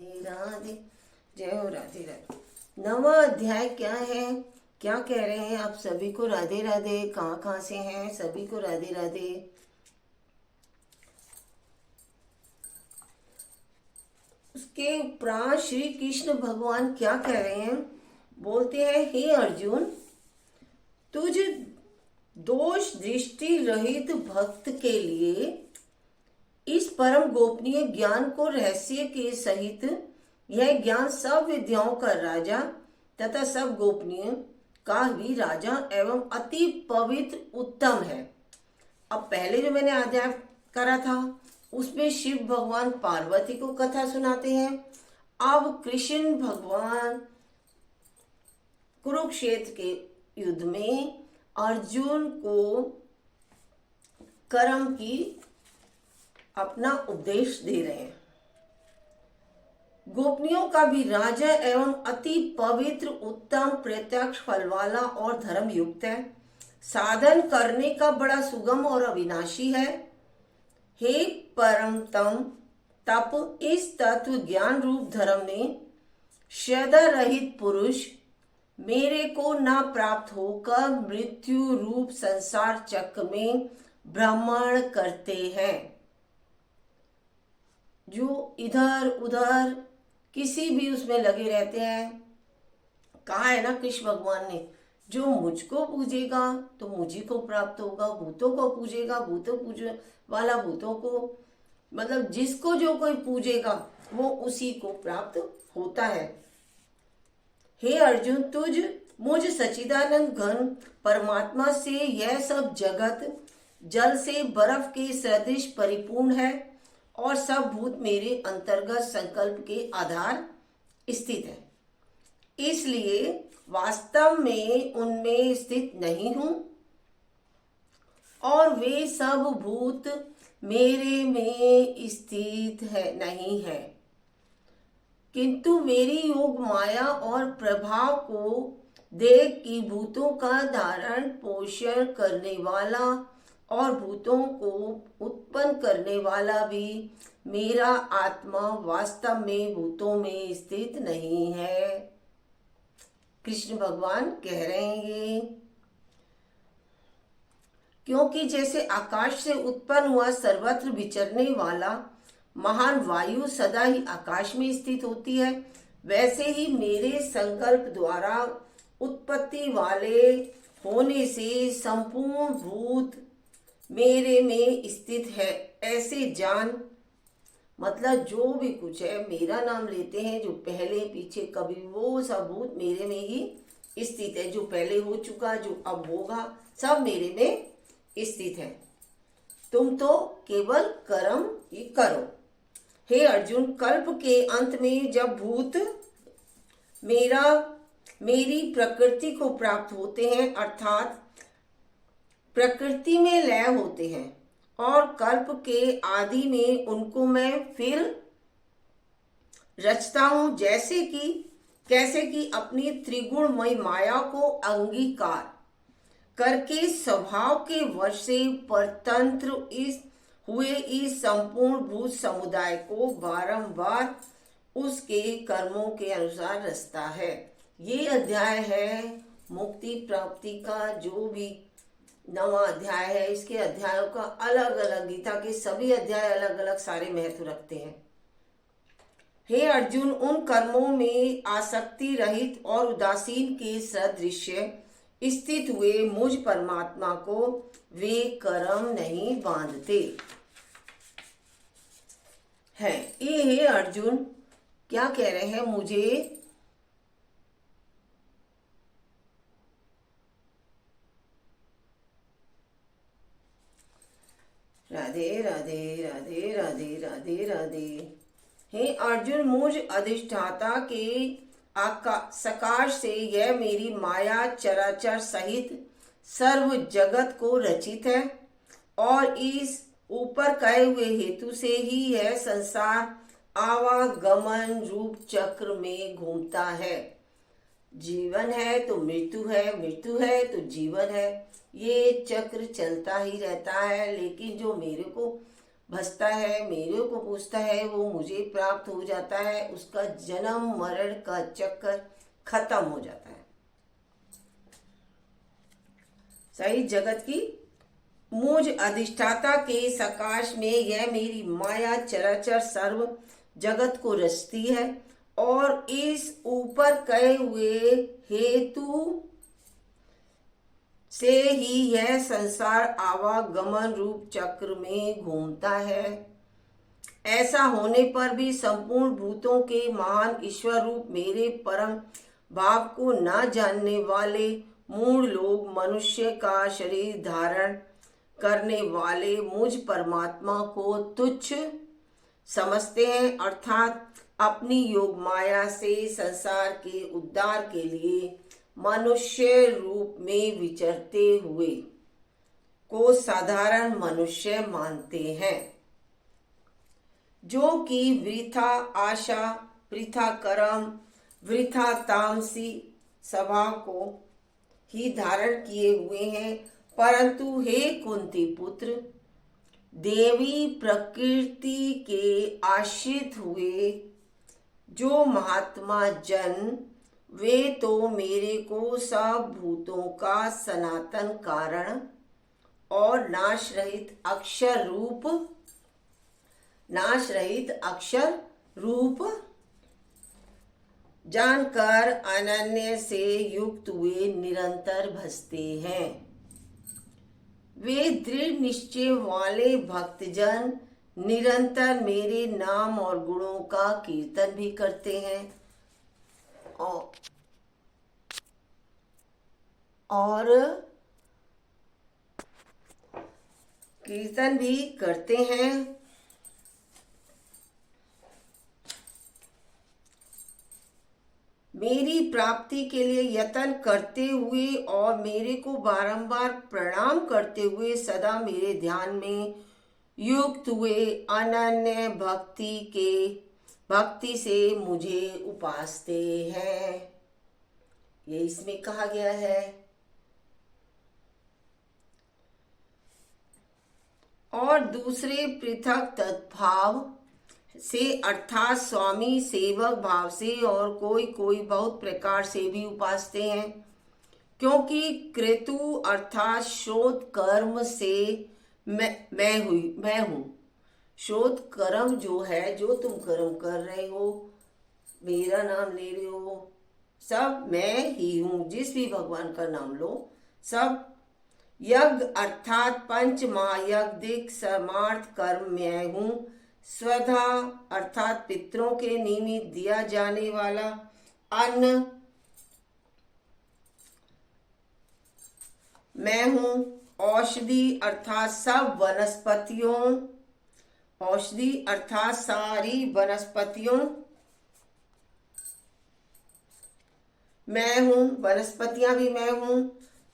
राधे। जय हो। राधे राधे। नवा अध्याय क्या है, क्या कह रहे हैं आप सभी को? राधे राधे। कहाँ कहाँ से हैं सभी को? राधे राधे। उसके उपरांत श्री कृष्ण भगवान क्या कह रहे हैं? बोलते हैं, हे अर्जुन, तुझ दोष दृष्टि रहित भक्त के लिए इस परम गोपनीय ज्ञान को रहस्य के सहित, यह ज्ञान सब विद्याओं का राजा तथा सब गोपनीय का भी राजा एवं अति पवित्र उत्तम है। अब पहले जो मैंने अध्याय करा था उसमें शिव भगवान पार्वती को कथा सुनाते हैं। अब कृष्ण भगवान कुरुक्षेत्र के युद्ध में अर्जुन को कर्म की अपना उपदेश दे रहे हैं। गोपनियों का भी राजा एवं अति पवित्र उत्तम प्रत्यक्ष फल वाला और धर्म युक्त है, साधन करने का बड़ा सुगम और अविनाशी है। हे परमतम तप, इस तत्व ज्ञान रूप धर्म में श्रद्धा रहित पुरुष मेरे को ना प्राप्त होकर मृत्यु रूप संसार चक्र में भ्रमण करते हैं। जो इधर उधर किसी भी उसमें लगे रहते हैं। कहा है ना कृष्ण भगवान ने, जो मुझको पूजेगा तो मुझी को प्राप्त होगा, भूतों को पूजेगा भूतों पूजे वाला भूतों को, मतलब जिसको जो कोई पूजेगा वो उसी को प्राप्त होता है। हे अर्जुन, तुझ मुझ सच्चिदानंद घन परमात्मा से यह सब जगत जल से बर्फ के सदृश परिपूर्ण है और सब भूत मेरे अंतर्गत संकल्प के आधार स्थित है, इसलिए वास्तव में उनमें स्थित नहीं हूं और वे सब भूत मेरे में स्थित है नहीं है, किंतु मेरी योग माया और प्रभाव को देख कि भूतों का धारण पोषण करने वाला और भूतों को उत्पन्न करने वाला भी मेरा आत्मा वास्तव में भूतों में स्थित नहीं है। कृष्ण भगवान कह रहे हैं ये, क्योंकि जैसे आकाश से उत्पन्न हुआ सर्वत्र विचरने वाला महान वायु सदा ही आकाश में स्थित होती है, वैसे ही मेरे संकल्प द्वारा उत्पत्ति वाले होने से संपूर्ण भूत मेरे में स्थित है। ऐसे जान, मतलब जो भी कुछ है मेरा नाम लेते हैं, जो पहले पीछे कभी, वो सब भूत मेरे में ही स्थित है। जो पहले हो चुका, जो अब होगा, सब मेरे में स्थित है। तुम तो केवल कर्म ही करो। हे अर्जुन, कल्प के अंत में जब भूत मेरी प्रकृति को प्राप्त होते हैं, अर्थात प्रकृति में लय होते हैं, और कल्प के आदि में उनको मैं फिर रचता हूं, कैसे कि अपनी त्रिगुणमय माया को अंगीकार करके स्वभाव के वश से परतंत्र हुए इस संपूर्ण भूत समुदाय को बारंबार उसके कर्मों के अनुसार रचता है। ये अध्याय है मुक्ति प्राप्ति का। जो भी नवा अध्याय है, इसके अध्यायों का अलग अलग, गीता के सभी अध्याय अलग अलग सारे महत्व रखते हैं। हे अर्जुन, उन कर्मों में आसक्ति रहित और उदासीन के सदृश्य स्थित हुए मुझ परमात्मा को वे कर्म नहीं बांधते हैं। ये हे अर्जुन क्या कह रहे हैं मुझे? राधे राधे राधे राधे राधे राधे। हे अर्जुन, मुझ अधिष्ठाता के सकाश से यह मेरी माया चराचर सहित सर्व जगत को रचित है, और इस ऊपर कहे हुए हेतु से ही यह संसार आवागमन रूप चक्र में घूमता है। जीवन है तो मृत्यु है, मृत्यु है तो जीवन है, ये चक्र चलता ही रहता है। लेकिन जो मेरे को भसता है, मेरे को पूछता है, वो मुझे प्राप्त हो जाता है, उसका जन्म मरण का चक्कर खत्म हो जाता है। सही जगत की मुझ अधिष्ठाता के सकाश में यह मेरी माया चराचर सर्व जगत को रचती है और इस ऊपर कहे हुए हेतु से ही यह संसार आवागमन रूप चक्र में घूमता है। ऐसा होने पर भी संपूर्ण भूतों के महान ईश्वर रूप मेरे परम भाव को न जानने वाले मूढ़ लोग मनुष्य का शरीर धारण करने वाले मुझ परमात्मा को तुच्छ समझते हैं, अर्थात अपनी योग माया से संसार के उद्धार के लिए मनुष्य रूप में विचरते हुए को साधारण मनुष्य मानते हैं, जो कि वृथा आशा, वृथा कर्म, वृथा तामसी स्वभाव को ही धारण किए हुए हैं। परंतु हे कुंती पुत्र, देवी प्रकृति के आश्रित हुए जो महात्मा जन, वे तो मेरे को सब भूतों का सनातन कारण और नाश रहित अक्षर रूप जानकर अनन्य से युक्त हुए निरंतर भजते हैं। वे दृढ़ निश्चय वाले भक्तजन निरंतर मेरे नाम और गुणों का कीर्तन भी करते हैं और कीर्तन भी करते हैं। मेरी प्राप्ति के लिए यत्न करते हुए और मेरे को बारंबार प्रणाम करते हुए सदा मेरे ध्यान में युक्त हुए अनन्य भक्ति से मुझे उपासते हैं। ये इसमें कहा गया है। और दूसरे पृथक तद्भाव से अर्थात स्वामी सेवक भाव से और कोई बहुत प्रकार से भी उपासते हैं, क्योंकि क्रेतु अर्थात शोध कर्म से मैं हूँ। शोध कर्म जो है, जो तुम कर्म कर रहे हो, मेरा नाम ले रहे हो, सब मैं ही हूँ। जिस भी भगवान का नाम लो, सब यज्ञ अर्थात पंच महायज्ञिक समार्थ कर्म मैं हूँ। स्वधा अर्थात पितरों के निमित्त दिया जाने वाला अन्न मैं हूँ। औषधि अर्थात सब वनस्पतियों, औषधि अर्थात सारी वनस्पतियों मैं हूँ। वनस्पतियां भी मैं हूँ,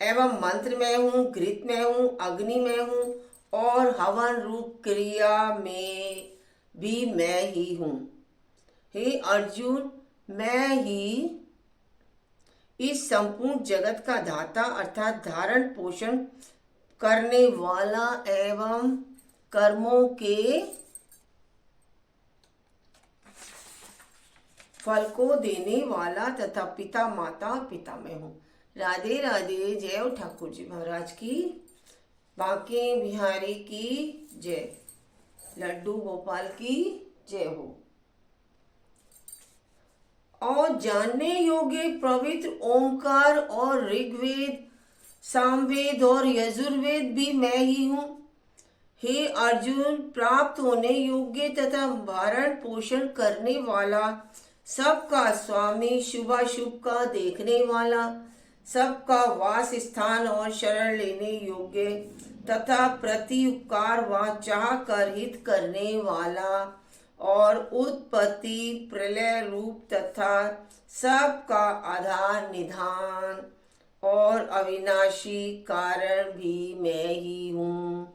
एवं मंत्र मैं हूँ, घृत मैं हूँ, अग्नि मैं हूँ और हवन रूप क्रिया में भी मैं ही हूँ। हे अर्जुन, मैं ही इस संपूर्ण जगत का धाता अर्थात धारण पोषण करने वाला एवं कर्मों के फल को देने वाला तथा पिता माता पिता में हूँ। राधे राधे। जय ठाकुर जी महाराज की, बांके बिहारी की जय, लड्डू गोपाल की जय हो। और जानने योग्य पवित्र ओंकार और ऋग्वेद, सामवेद और यजुर्वेद भी मैं ही हूँ। हे अर्जुन, प्राप्त होने योग्य तथा भरण पोषण करने वाला, सबका स्वामी, शुभाशुभ का देखने वाला, सबका वास स्थान और शरण लेने योग्य तथा प्रति उपकार व चाह कर हित करने वाला और उत्पत्ति प्रलय रूप तथा सबका आधार निधान और अविनाशी कारण भी मैं ही हूँ।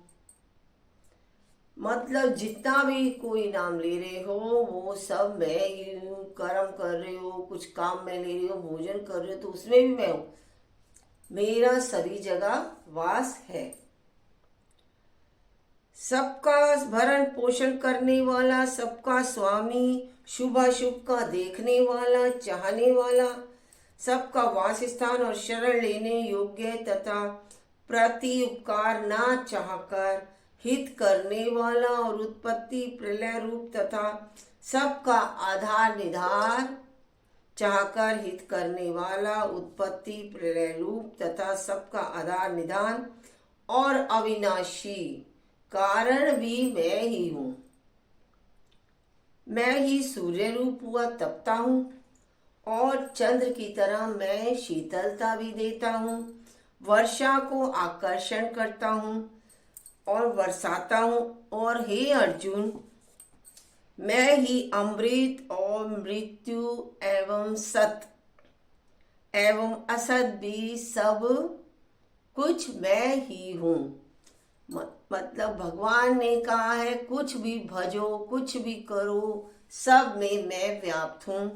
मतलब जितना भी कोई नाम ले रहे हो वो सब मैं ही हूँ। कर्म कर रहे हो, कुछ काम में ले रहे हो, भोजन कर रहे हो, तो उसमें भी मैं हूँ। मेरा सभी जगह वास है। सबका भरण पोषण करने वाला, सबका स्वामी, शुभाशुभ का देखने वाला, चाहने वाला, सबका वासस्थान और शरण लेने योग्य तथा प्रति उपकार ना चाहकर हित करने वाला और उत्पत्ति प्रलय रूप तथा सबका आधार निधार चाहकर हित करने वाला, उत्पत्ति प्रलय रूप तथा सबका आधार निधान और अविनाशी कारण भी मैं ही हूं। मैं ही सूर्य रूप हुआ तपता हूं और चंद्र की तरह मैं शीतलता भी देता हूं, वर्षा को आकर्षण करता हूं और बरसाता हूं। और हे अर्जुन, मैं ही अमृत और मृत्यु एवं सत एवं असत भी सब कुछ मैं ही हूं। मतलब भगवान ने कहा है कुछ भी भजो, कुछ भी करो, सब में मैं व्याप्त हूं।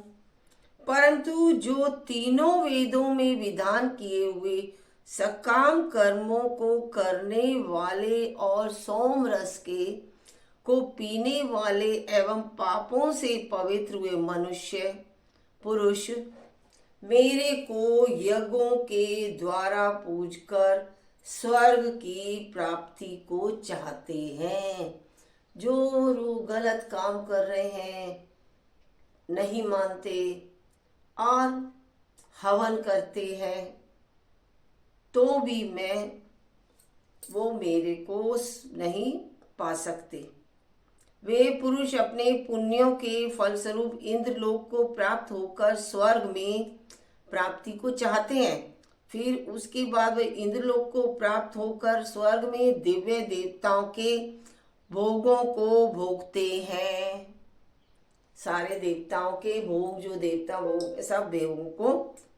परंतु जो तीनों वेदों में विधान किए हुए सकाम कर्मों को करने वाले और सोम रस के को पीने वाले एवं पापों से पवित्र हुए मनुष्य पुरुष मेरे को यज्ञों के द्वारा पूजकर स्वर्ग की प्राप्ति को चाहते हैं। जो लोग गलत काम कर रहे हैं, नहीं मानते और हवन करते हैं, तो भी वो मेरे को नहीं पा सकते। वे पुरुष अपने पुण्यों के फलस्वरूप इंद्रलोक को प्राप्त होकर स्वर्ग में प्राप्ति को चाहते हैं। फिर उसके बाद वे इंद्रलोक को प्राप्त होकर स्वर्ग में दिव्य देवताओं के भोगों को भोगते हैं। सारे देवताओं के भोग, जो देवता भोग, सब भोगों को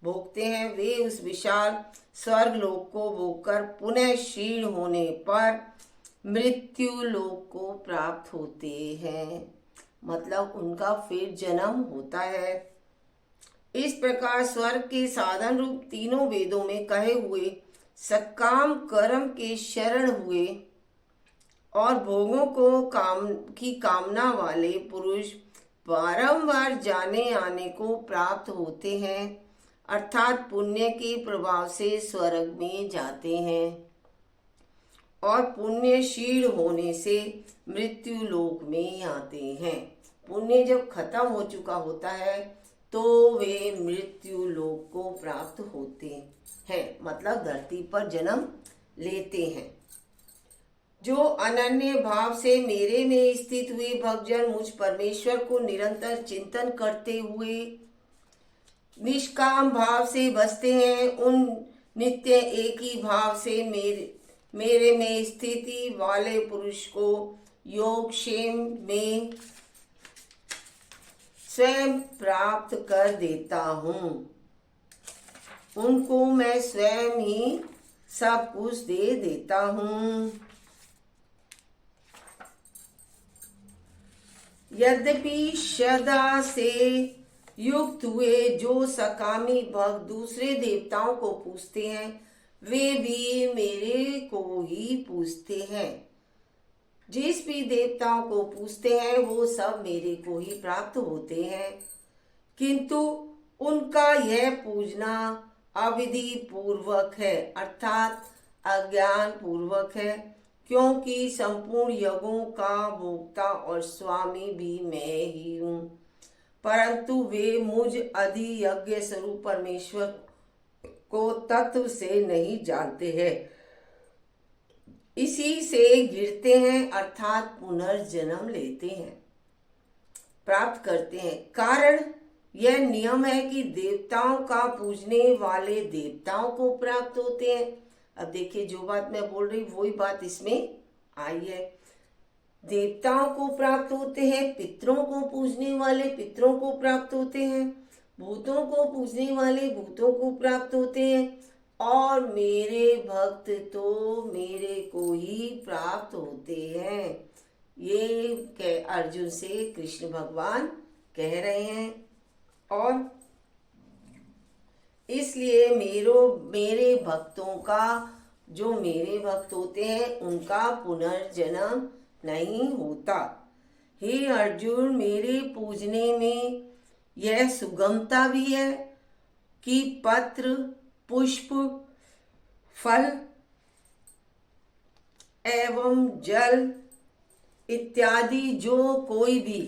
भोगते हैं। वे उस विशाल स्वर्ग लोक को भोगकर पुनः क्षीण होने पर मृत्यु लोक को प्राप्त होते हैं। मतलब उनका फिर जन्म होता है। इस प्रकार स्वर्ग के साधन रूप तीनों वेदों में कहे हुए सकाम कर्म के शरण हुए और भोगों की कामना वाले पुरुष बारंबार जाने आने को प्राप्त होते हैं, अर्थात पुण्य के प्रभाव से स्वर्ग में जाते हैं और पुण्य क्षीण होने से मृत्यु लोक में आते हैं। पुण्य जब खत्म हो चुका होता है तो वे मृत्यु लोक को प्राप्त होते हैं, मतलब धरती पर जन्म लेते हैं। जो अनन्य भाव से मेरे में स्थित हुए भक्तजन मुझ परमेश्वर को निरंतर चिंतन करते हुए निष्काम भाव से बसते हैं, उन नित्य एक ही भाव से मेरे में स्थिति वाले पुरुष को योगक्षेम में स्वयं प्राप्त कर देता हूँ। उनको मैं स्वयं ही सब कुछ दे देता हूँ। यद्यपि श्रद्धा से युक्त हुए जो सकामी भक्त दूसरे देवताओं को पूजते हैं, वे भी मेरे को ही पूजते हैं। जिस भी देवताओं को पूजते हैं वो सब मेरे को ही प्राप्त होते हैं, किंतु उनका यह पूजना अविधि पूर्वक है, अर्थात अज्ञान पूर्वक है, क्योंकि संपूर्ण यज्ञों का भोक्ता और स्वामी भी मैं ही हूँ। परंतु वे मुझ अधियज्ञ स्वरूप परमेश्वर को तत्व से नहीं जानते हैं, इसी से गिरते हैं, अर्थात पुनर्जन्म लेते हैं, प्राप्त करते हैं। कारण यह नियम है कि देवताओं का पूजने वाले देवताओं को प्राप्त होते हैं। अब देखिए, जो बात मैं बोल रही वही बात इसमें आई है। देवताओं को प्राप्त होते हैं, पितरों को पूजने वाले पितरों को प्राप्त होते हैं, भूतों को पूजने वाले भूतों को प्राप्त होते हैं, और मेरे भक्त तो मेरे को ही प्राप्त होते हैं। ये अर्जुन से कृष्ण भगवान कह रहे हैं। और इसलिए मेरे भक्तों का जो मेरे भक्त होते हैं उनका पुनर्जन्म नहीं होता। हे अर्जुन, मेरे पूजने में यह सुगमता भी है कि पत्र, पुष्प, फल एवं जल इत्यादि जो कोई भी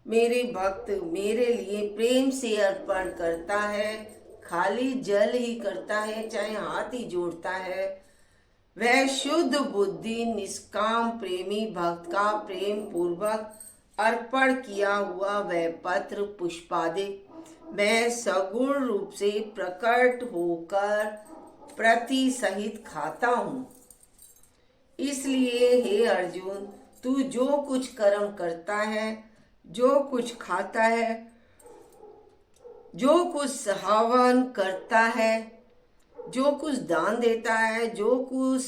मेरे भक्त मेरे लिए प्रेम से अर्पण करता है, खाली जल ही करता है, चाहे हाथ ही जोड़ता है, वह शुद्ध बुद्धि निष्काम प्रेमी भक्त का प्रेम पूर्वक अर्पण किया हुआ वह पत्र पुष्पादि मैं सगुण रूप से प्रकट होकर प्रति सहित खाता हूँ। इसलिए हे अर्जुन, तू जो कुछ कर्म करता है, जो कुछ खाता है, जो कुछ हवन करता है, जो कुछ दान देता है, जो कुछ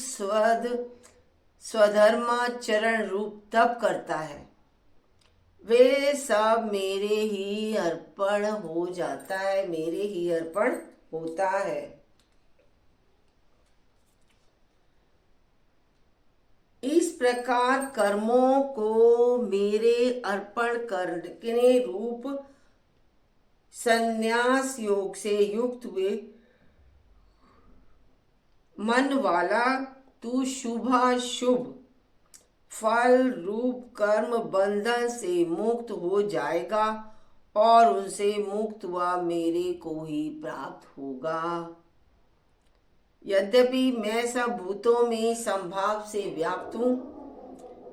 स्वधर्माचरण रूप तप करता है, वे सब मेरे ही अर्पण हो जाता है, मेरे ही अर्पण होता है। इस प्रकार कर्मों को मेरे अर्पण करने रूप संन्यास योग से युक्त हुए मन वाला तू शुभाशुभ फल रूप कर्म बंधन से मुक्त हो जाएगा और उनसे मुक्त हुआ मेरे को ही प्राप्त होगा। यद्यपि मैं सब भूतों में संभाव से व्याप्त हूँ,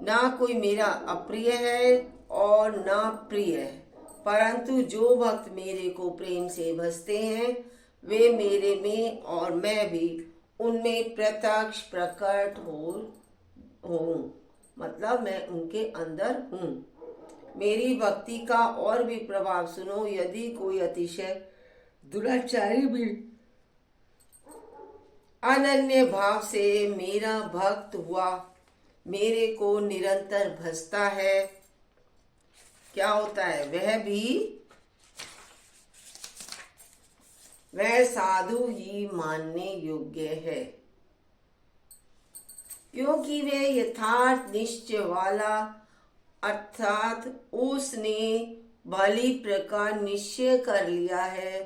ना कोई मेरा अप्रिय है और ना प्रिय है, परंतु जो भक्त मेरे को प्रेम से भजते हैं वे मेरे में और मैं भी उनमें प्रत्यक्ष प्रकट हूँ, मतलब मैं उनके अंदर हूँ। मेरी भक्ति का और भी प्रभाव सुनो। यदि कोई अतिशय दुराचारी भी अनन्य भाव से मेरा भक्त हुआ मेरे को निरंतर भजता है, क्या होता है, वह साधु ही मानने योग्य है, क्योंकि वह यथार्थ निश्चय वाला अर्थात उसने भली प्रकार निश्चय कर लिया है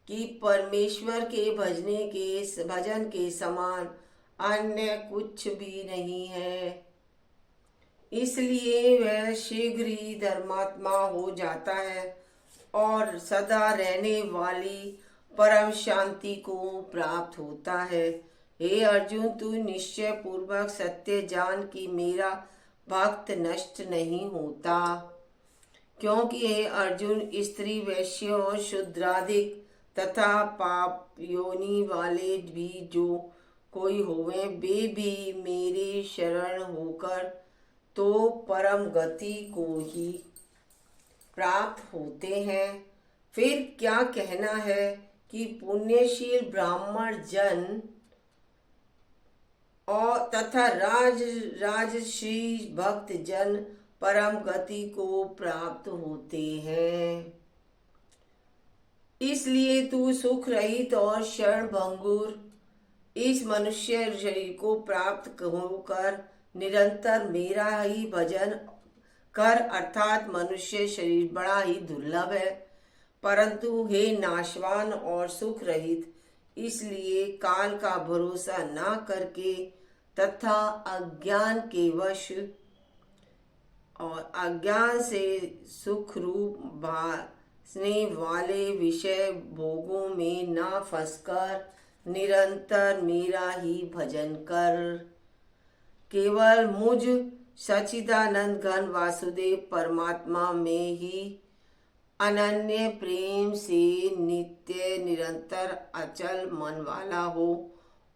कि परमेश्वर के भजन के समान अन्य कुछ भी नहीं है। इसलिए वह शीघ्र ही धर्मात्मा हो जाता है और सदा रहने वाली परम शांति को प्राप्त होता है। हे अर्जुन, तू निश्चय पूर्वक सत्य जान कि मेरा भक्त नष्ट नहीं होता, क्योंकि हे अर्जुन, स्त्री वैश्य और शूद्रादिक तथा पाप योनि वाले भी जो कोई होवे वे भी मेरे शरण होकर तो परम गति को ही प्राप्त होते हैं। फिर क्या कहना है कि पुण्यशील ब्राह्मण जन और तथा राजश्री भक्त जन परम गति को प्राप्त होते हैं। इसलिए तू सुख रहित और क्षण भंगुर इस मनुष्य शरीर को प्राप्त होकर निरंतर मेरा ही भजन कर, अर्थात मनुष्य शरीर बड़ा ही दुर्लभ है, परंतु हे नाशवान और सुख रहित, इसलिए काल का भरोसा ना करके तथा अज्ञान के वश और अज्ञान से सुख रूप भासने वाले विषय भोगों में ना फंसकर निरंतर मेरा ही भजन कर। केवल मुझ सच्चिदानंद घन वासुदेव परमात्मा में ही अनन्य प्रेम से नित्य निरंतर अचल मन वाला हो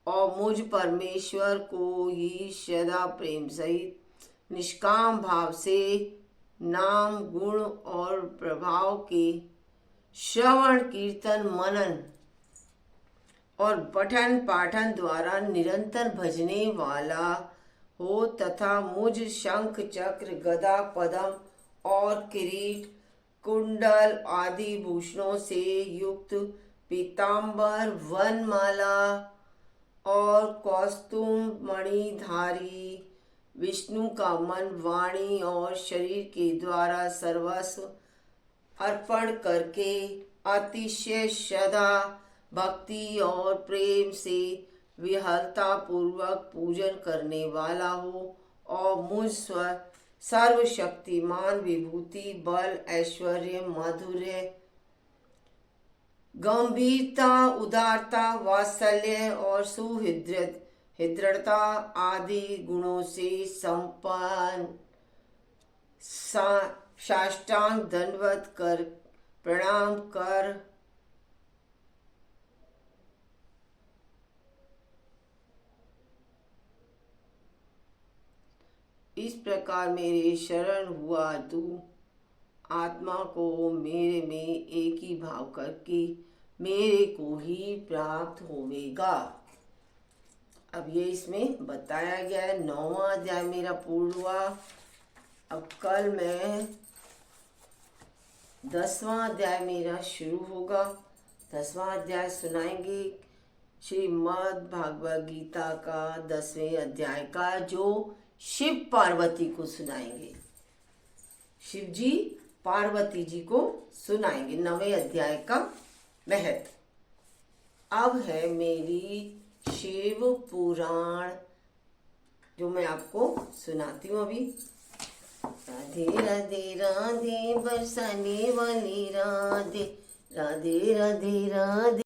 और मुझ परमेश्वर को ही सदा प्रेम सहित निष्काम भाव से नाम गुण और प्रभाव के श्रवण कीर्तन मनन और पठन पाठन द्वारा निरंतर भजने वाला हो तथा मुझ शंख चक्र गदा पद्म और किरीट कुंडल आदि भूषणों से युक्त पीतांबर वनमाला और कौस्तुम मणिधारी विष्णु का मन, वाणी और शरीर के द्वारा सर्वस्व अर्पण करके अतिशय श्रद्धा, भक्ति और प्रेम से विहलता पूर्वक पूजन करने वाला हो और मुझ सर्वशक्तिमान विभूति, बल, ऐश्वर्य, माधुर्य, गंभीरता, उदारता, वात्सल्य और सुहृदयता आदि गुणों से संपन्न साष्टांग दंडवत कर प्रणाम कर इस प्रकार मेरे शरण हुआ तू आत्मा को मेरे में एक ही भाव करके मेरे को ही प्राप्त होवेगा। अब ये इसमें बताया गया है। 9वां अध्याय मेरा पूर्ण हुआ। अब कल मैं 10वां अध्याय मेरा शुरू होगा। 10वां अध्याय सुनाएंगे श्रीमद् भागवत गीता का 10वें अध्याय का, जो शिव पार्वती को सुनाएंगे। शिव जी पार्वती जी को सुनाएंगे 9वें अध्याय का महत्व। अब है मेरी शिव पुराण जो मैं आपको सुनाती हूँ अभी। राधे राधे राधे बरसाने वाली राधे, राधे राधे राधे।